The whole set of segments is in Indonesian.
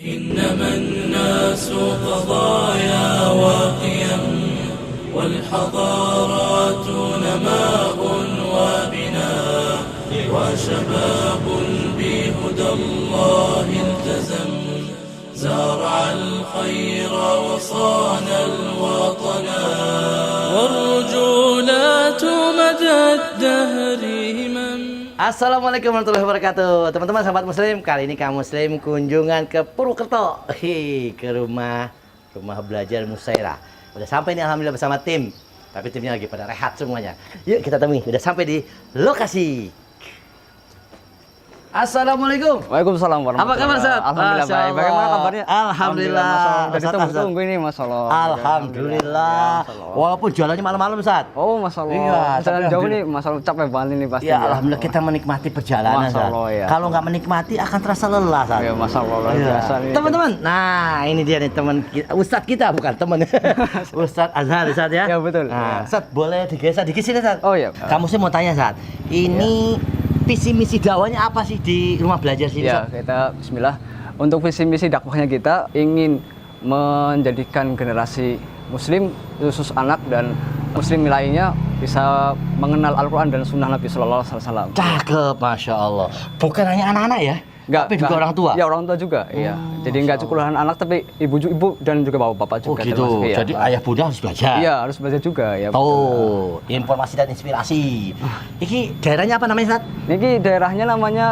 إنما الناس قضايا وقيم والحضارات نماء وبناء وشباب بهدى الله التزم زارع الخير وصان الوطن والرجولات مدى الدهر همم. Assalamualaikum warahmatullahi wabarakatuh. Teman-teman sahabat muslim, kali ini kaum muslim kunjungan ke Purwokerto, ke rumah belajar Musairah. Udah sampai nih alhamdulillah bersama tim. Tapi timnya lagi pada rehat semuanya. Yuk kita temui, udah sampai di lokasi. Assalamualaikum. Waalaikumsalam warahmatullahi Apa kabar, Ustaz? Alhamdulillah baik. Bagaimana kabarnya? Alhamdulillah. Udah ditunggu-tunggu ini, Masya Allah. Alhamdulillah. Walaupun jualannya malam-malam, Ustaz. Oh, Masya Allah. Iya, Jalan jauh nih, Masya Allah, capek banget ini pasti. Ya, alhamdulillah kita menikmati perjalanan, Masya Allah, Ustaz. ya. Kalau nggak menikmati akan terasa lelah, Ustaz. Ya, Masya Allah, luar Iya. biasa nih. Teman-teman, nah ini dia nih teman kita, Ustadz kita bukan teman. Ustadz Azhar, Ustadz ya. Ya, betul. Nah, Ya. Ustadz boleh digeser dikit sini, Ustadz. Oh, iya. Kamu sih mau tanya, Ustadz. Ini visi misi dakwahnya apa sih di rumah belajar sini, Ya, Ustadz? kita bismillah. Untuk visi misi dakwahnya kita ingin menjadikan generasi muslim khusus anak dan muslim lainnya bisa mengenal Al-Qur'an dan sunnah Nabi sallallahu alaihi wasallam. Cakep, masya Allah. Bukan hanya anak-anak ya, tapi juga orang tua. Ya, orang tua juga. Iya. Jadi nggak cukup anak tapi ibu dan juga bapak-bapak Oh juga. gitu. termasuk, iya. Jadi ayah bunda harus belajar. Iya, harus belajar juga ya. Oh, informasi dan inspirasi. Iki daerahnya apa namanya, Ustadz? Niki daerahnya namanya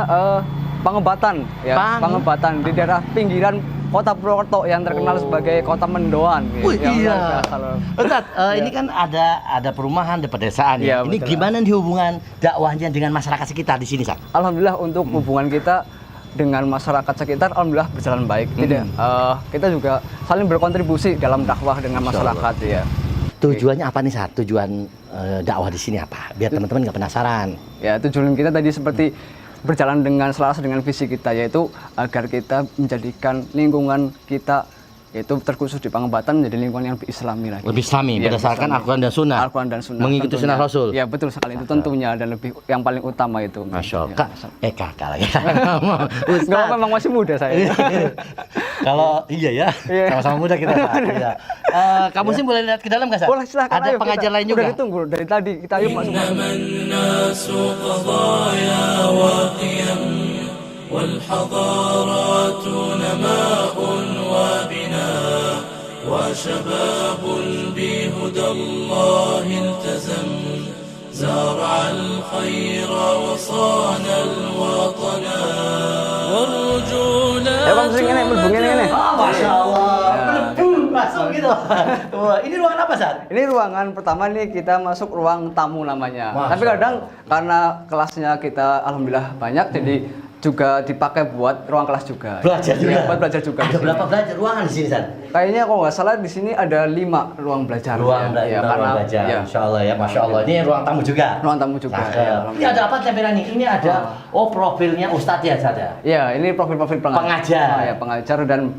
Pangebatan ya, Pangebatan di daerah pinggiran Kota Purwokerto yang terkenal sebagai Kota Mendoan. Wih, Yang iya. luar biasa loh. Ustadz, ini kan ada perumahan, ada pedesaan ya. Iya, Ini betul. gimana nih hubungan dakwahnya dengan masyarakat sekitar di sini, Ustadz? Alhamdulillah untuk hubungan kita dengan masyarakat sekitar alhamdulillah berjalan baik. Tidak, kita juga saling berkontribusi dalam dakwah dengan masyarakat ya. Tujuannya apa nih, Ustadz? Tujuan dakwah di sini apa? Biar teman-teman nggak penasaran. Ya, tujuan kita tadi seperti berjalan dengan selaras dengan visi kita, yaitu agar kita menjadikan lingkungan kita yaitu terkhusus di Pangebatan menjadi lingkungan yang lebih islami lagi. Lebih islami, Ya, berdasarkan islami. Al-Quran dan Sunnah. Al-Quran dan Sunnah. Mengikuti tentunya. Sunnah Rasul. Ya, betul sekali itu tentunya dan lebih yang paling utama itu. Masya Allah. Ya, Kakak lagi. Nggak apa, memang masih muda saya. Kalau iya ya, Iya. sama-sama muda kita. Iya. Kamu sih boleh lihat ke dalam nggak, Ustadz? Boleh, silahkan. Ada ayo, pengajar kita lain juga. Udah ditunggu dari tadi, kita ayo masuk. إنما الناس قضايا وقيم والحضارات نماء وبناء وشباب بهدى الله التزم زارع الخير وصان الوطن والرجولات Ayo, Bang, sini, melbung ini. Oh, Masya Allah. Masuk gitu. Wah, ini ruangan apa, Ustadz? Ini ruangan pertama nih kita masuk ruang tamu namanya. Masya Tapi kadang karena kelasnya kita alhamdulillah banyak jadi juga dipakai buat ruang kelas juga. Belajar juga. Iya, buat belajar juga. Ada di sini. berapa belajar ruangan di sini, Ustadz? Kayaknya kalau nggak salah di sini ada 5 ruang belajar. Ruang ya, belajar. ya. Masya Allah ya, Masya Allah. Ini ruang tamu juga. Ruang tamu juga. Cakep. Ya, Ini ada apa tampilan ini? Ini ada profilnya Ustadz ya, Ustadz ya? Ya, ini profil-profil Pengajar. Ya, pengajar dan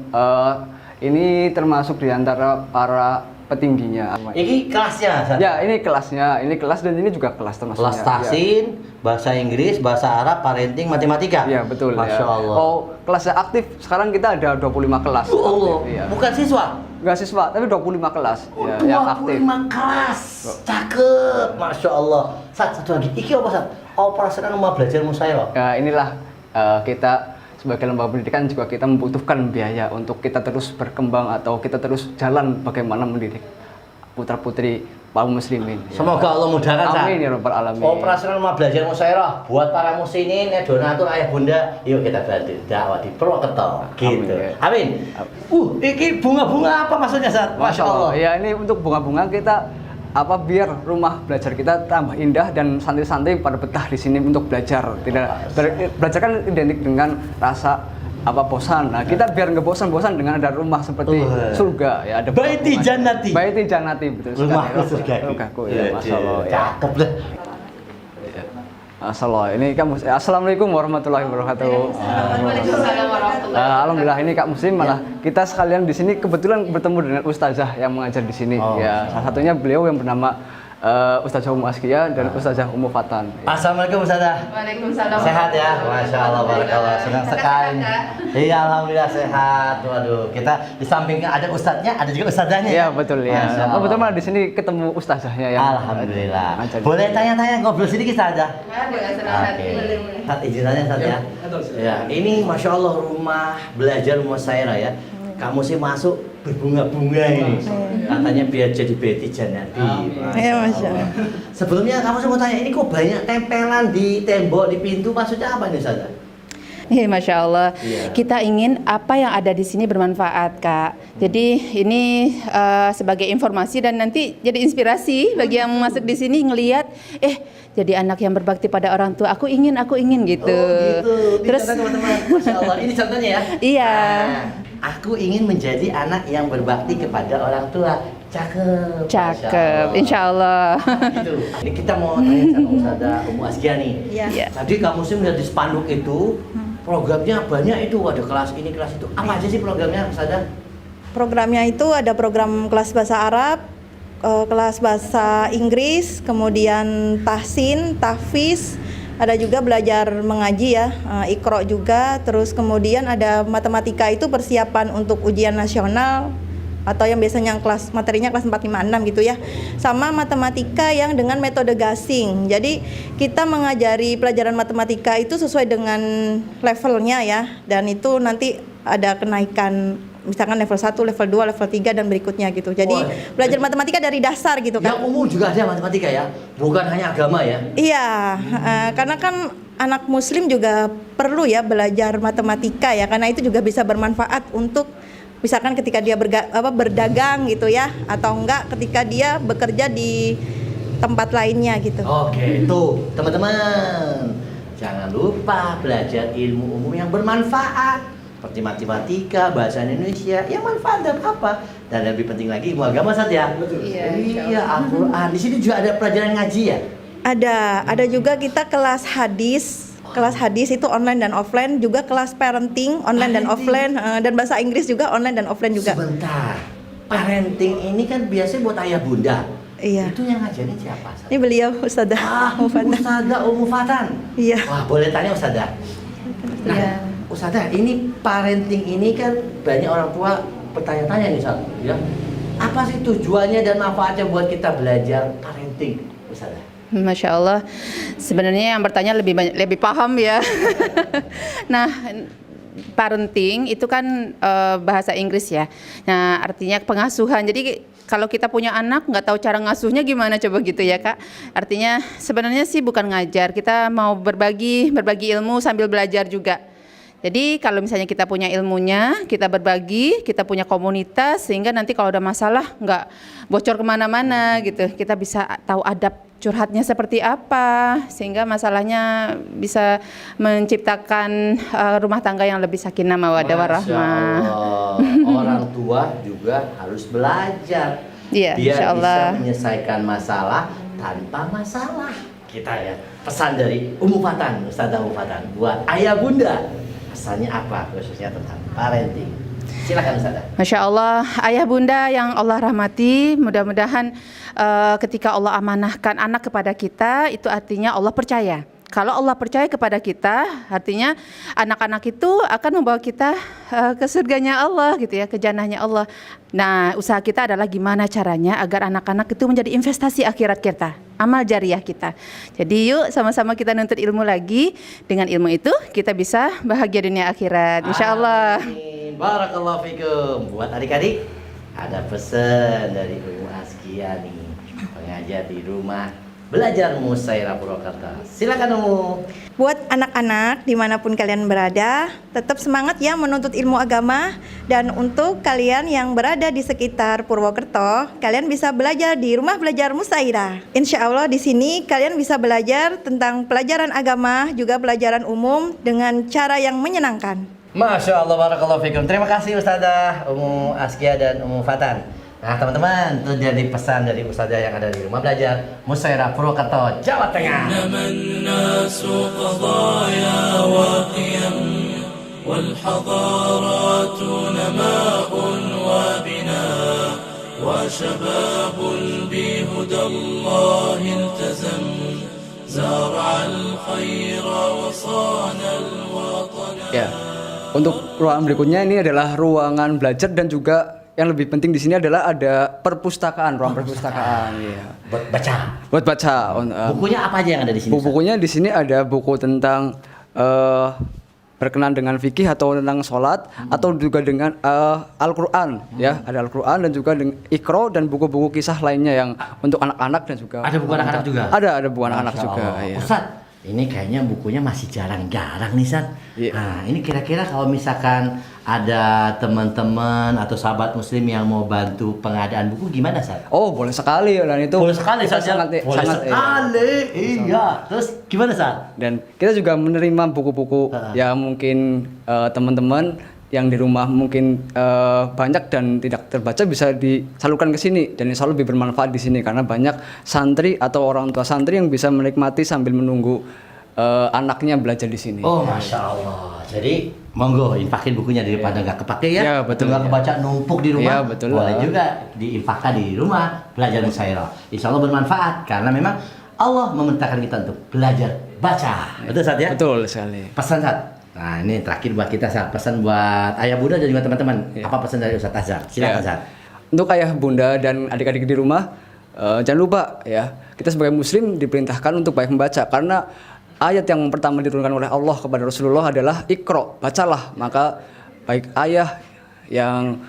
ini termasuk di antara para petingginya. Ini kelasnya, Ustadz? Ya, ini kelasnya. Ini kelas dan ini juga kelas termasuknya. Kelas tahsin, bahasa Inggris, bahasa Arab, parenting, matematika. Iya, betul. Masya ya. Allah. Oh, kelasnya aktif. Sekarang kita ada 25 kelas. Ya Allah, aktif, iya. bukan siswa. Nggak siswa, tapi 25 kelas ya, yang aktif. 25 kelas. Cakep, Masya Allah. Satu lagi, iki apa, Ustadz? Operasional rumah belajar Musairah. Ya, inilah kita sebagai lembaga pendidikan juga kita membutuhkan biaya untuk kita terus berkembang atau kita terus jalan bagaimana mendidik putra-putri kaum muslimin. Semoga Allah mudahkan, Ustadz. Amin ya rabbal alamin. Operasional rumah belajar Musairah buat para muslimin, donatur, ayah bunda, yuk kita bantu dakwah di Purwokerto. Gitu. Amin, ya. Amin. Iki bunga-bunga apa maksudnya, Ustadz? Masya Allah. Ya, ini untuk bunga-bunga kita biar rumah belajar kita tambah indah dan santri-santri pada betah di sini untuk belajar. Belajar kan identik dengan rasa bosan. Nah, kita biar nggak bosan-bosan dengan ada rumah seperti surga ya, ada Baiti bunga. jannati. Baiti jannati, betul sekali. Rumahku surga. Rumahku ya, Masya Allah ya. Cakep deh. Masya Allah, ini Kak Muslim. Assalamualaikum warahmatullahi wabarakatuh. Waalaikumsalam warahmatullahi Alhamdulillah ini Kak Muslim malah kita sekalian di sini kebetulan bertemu dengan ustazah yang mengajar di sini. Oh. Ya, salah satunya beliau yang bernama Ustazah Ummu Askia dan Ustazah Ummu Fatan. Assalamualaikum Ustazah. Waalaikumsalam. Sehat ya? Masya Allah, barakallah. Senang sekali. Iya, alhamdulillah sehat. Waduh, kita di samping ada ustadznya, ada juga ustazahnya. Iya, betul ya. Masya Allah. Betul malah di sini ketemu ustazahnya ya. Alhamdulillah. Ngajar. Boleh tanya-tanya ngobrol sedikit saja? Dengan senang hati. Saat izin tanya Ustaz ya. Ya, ini Masya Allah rumah belajar Musairah ya. Kamu sih masuk berbunga-bunga ini. Katanya biar jadi Betty Janati. Ya, Masya Allah. Sebelumnya kamu sih mau tanya, ini kok banyak tempelan di tembok, di pintu, maksudnya apa nih Ustaz? Masya Allah. Iya. Kita ingin apa yang ada di sini bermanfaat, Kak. Jadi ini sebagai informasi dan nanti jadi inspirasi bagi yang masuk di sini ngelihat, jadi anak yang berbakti pada orang tua. Aku ingin gitu. Oh gitu. Ini Terus contoh, teman-teman, Masya Allah. Ini contohnya ya. Iya. Nah, aku ingin menjadi anak yang berbakti kepada orang tua. Cakep. Cakep, insya Allah. Gitu. Ini kita mau tanya sama Ustazah Ummu Askia nih. Iya. Tadi kamu sih melihat di spanduk itu, programnya banyak itu, ada kelas ini, kelas itu. Apa aja sih programnya, Ustazah? Programnya itu ada program kelas bahasa Arab, kelas bahasa Inggris, kemudian tahsin, tahfiz, ada juga belajar mengaji ya, Iqra juga, terus kemudian ada matematika itu persiapan untuk ujian nasional atau yang biasanya kelas materinya kelas 4, 5, 6 gitu ya. Sama matematika yang dengan metode gasing. Jadi kita mengajari pelajaran matematika itu sesuai dengan levelnya ya, dan itu nanti ada kenaikan misalkan level 1, level 2, level 3 dan berikutnya gitu. Jadi belajar matematika dari dasar gitu kan. Yang umum juga ada matematika ya, bukan hanya agama ya. Iya, karena kan anak muslim juga perlu ya belajar matematika ya, karena itu juga bisa bermanfaat untuk misalkan ketika dia berdagang gitu ya, atau enggak ketika dia bekerja di tempat lainnya gitu. Oke, tuh teman-teman, jangan lupa belajar ilmu umum yang bermanfaat seperti matematika, bahasa Indonesia, yang manfaat dan apa. Dan lebih penting lagi ilmu agama Ustaz ya. Iya, Al-Quran. Di sini juga ada pelajaran ngaji ya. Ada juga kita kelas hadis. Kelas hadis itu online dan offline, juga kelas parenting online dan offline, dan bahasa Inggris juga online dan offline juga. Sebentar, parenting ini kan biasanya buat ayah bunda. Iya. Itu yang ngajarin siapa? Ustaz? Ini beliau Ustazah Ummu Fatan. Ustazah Ummu Fatan. Iya. Wah, boleh tanya Ustazah? Nah, Iya. Ustazah, ini parenting ini kan banyak orang tua bertanya-tanya nih Ustaz, ya. Apa sih tujuannya dan manfaatnya buat kita belajar parenting, Ustazah? Masya Allah. Sebenarnya yang bertanya lebih paham ya. Nah, parenting itu kan bahasa Inggris ya. Nah, artinya pengasuhan. Jadi kalau kita punya anak nggak tahu cara ngasuhnya gimana coba gitu ya Kak. Artinya sebenarnya sih bukan ngajar, kita mau berbagi ilmu sambil belajar juga. Jadi kalau misalnya kita punya ilmunya, kita berbagi, kita punya komunitas, sehingga nanti kalau ada masalah nggak bocor kemana-mana gitu. Kita bisa tahu adab curhatnya seperti apa, sehingga masalahnya bisa menciptakan rumah tangga yang lebih sakinah mawaddah warahmah. Orang tua juga harus belajar. Iya, biar insya Allah. bisa menyelesaikan masalah tanpa masalah. Kita ya, pesan dari Ummu Fatan, Ustazah Ummu Fatan buat ayah bunda. Pesannya apa khususnya tentang parenting? Silakan Ustazah. Masya Allah, ayah bunda yang Allah rahmati, mudah-mudahan ketika Allah amanahkan anak kepada kita, itu artinya Allah percaya. Kalau Allah percaya kepada kita, artinya anak-anak itu akan membawa kita ke surganya Allah gitu ya, ke jannahnya Allah. Nah, usaha kita adalah gimana caranya agar anak-anak itu menjadi investasi akhirat kita, amal jariah kita. Jadi yuk sama-sama kita nuntut ilmu lagi. Dengan ilmu itu kita bisa bahagia dunia akhirat, insya Allah. Amin. Barakallahu fikum. Buat adik-adik, ada pesan dari Ummu Askia nih, pengajar di rumah belajar Musairah Purwakarta. Silakan Ummu. Buat anak-anak dimanapun kalian berada, tetap semangat ya menuntut ilmu agama. Dan untuk kalian yang berada di sekitar Purwokerto, kalian bisa belajar di rumah belajar Musairah. Insya Allah di sini kalian bisa belajar tentang pelajaran agama, juga pelajaran umum dengan cara yang menyenangkan. Masya Allah, barakallahu fikum. Terima kasih Ustazah Ummu Askia dan Ummu Fatan. Nah teman-teman, itu jadi pesan dari Ustazah yang ada di rumah belajar Musairah Purwokerto, Jawa Tengah. الناس قضايا وقيم والحضارات نماء وبناء وشباب به بهدى الله التزم زارع الخير وصان الوطن. Ya, untuk ruangan berikutnya ini adalah ruangan belajar dan juga yang lebih penting di sini adalah ada perpustakaan, ruang perpustakaan. Iya. Buat baca. Buat baca. Bukunya apa aja yang ada di sini? Ustaz? Bukunya di sini ada buku tentang berkenaan dengan fikih atau tentang sholat atau juga dengan Al-Quran, ya, ada Al-Quran dan juga dengan Iqra dan buku-buku kisah lainnya yang untuk anak-anak dan juga Ada buku anak-anak juga? Ada buku anak-anak Masya juga. Allah. Ya. Ustaz, ini kayaknya bukunya masih jarang-jarang nih, Ustaz. Iya. Nah, ini kira-kira kalau misalkan ada teman-teman atau sahabat muslim yang mau bantu pengadaan buku gimana, Ustaz? Oh, boleh sekali dan itu Boleh sekali, kita Ustaz. Ya? sangat Boleh sangat, sekali. Iya. Terus gimana, Ustaz? Dan kita juga menerima buku-buku yang mungkin teman-teman yang di rumah mungkin banyak dan tidak terbaca bisa disalurkan ke sini dan insya Allah lebih bermanfaat di sini karena banyak santri atau orang tua santri yang bisa menikmati sambil menunggu anaknya belajar di sini. Oh, Masya Allah. Jadi monggo infakin bukunya daripada nggak kepake ya. Ya, betul. Nggak kebaca numpuk di rumah. Ya, betul. Boleh juga diinfakkan di rumah belajar musyairah. Insya Allah bermanfaat karena memang Allah memerintahkan kita untuk belajar baca. Betul, Ustaz ya? Betul sekali. Pesan, Ustaz. Nah, ini terakhir buat kita, Ustaz. Pesan buat ayah bunda dan juga teman-teman. Ya. Apa pesan dari Ustaz Azhar? Silakan, Ya. Ustaz. Untuk ayah bunda dan adik-adik di rumah jangan lupa ya kita sebagai muslim diperintahkan untuk baik membaca karena ayat yang pertama diturunkan oleh Allah kepada Rasulullah adalah Iqra, bacalah. Maka baik ayah yang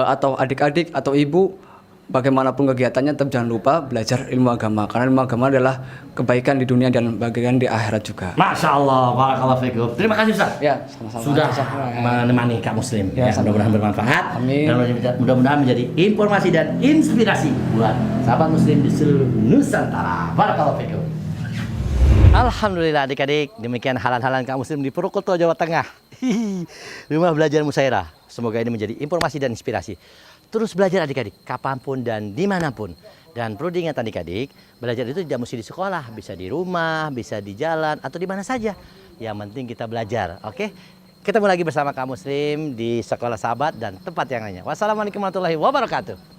atau adik-adik atau ibu bagaimanapun kegiatannya tetap jangan lupa belajar ilmu agama karena ilmu agama adalah kebaikan di dunia dan bagian di akhirat juga. Masya Allah, barakallahu fikum. Terima kasih, Ustaz. Ya, sama-sama. Sudah menemani Kak Muslim. Ya, Ya, mudah-mudahan bermanfaat. Amin. Dan mudah-mudahan menjadi informasi dan inspirasi buat sahabat Muslim di seluruh Nusantara. Barakallahu fikum. Alhamdulillah adik-adik, demikian halan-halan Kak Muslim di Purwokerto, Jawa Tengah. Rumah belajar musyairah. Semoga ini menjadi informasi dan inspirasi. Terus belajar adik-adik, kapanpun dan dimanapun. Dan perlu diingat adik-adik, belajar itu tidak mesti di sekolah, bisa di rumah, bisa di jalan, atau di mana saja. Yang penting kita belajar, oke? Ketemu lagi bersama Kak Muslim di Sekolah Sahabat dan tempat yang lainnya. Wassalamualaikum warahmatullahi wabarakatuh.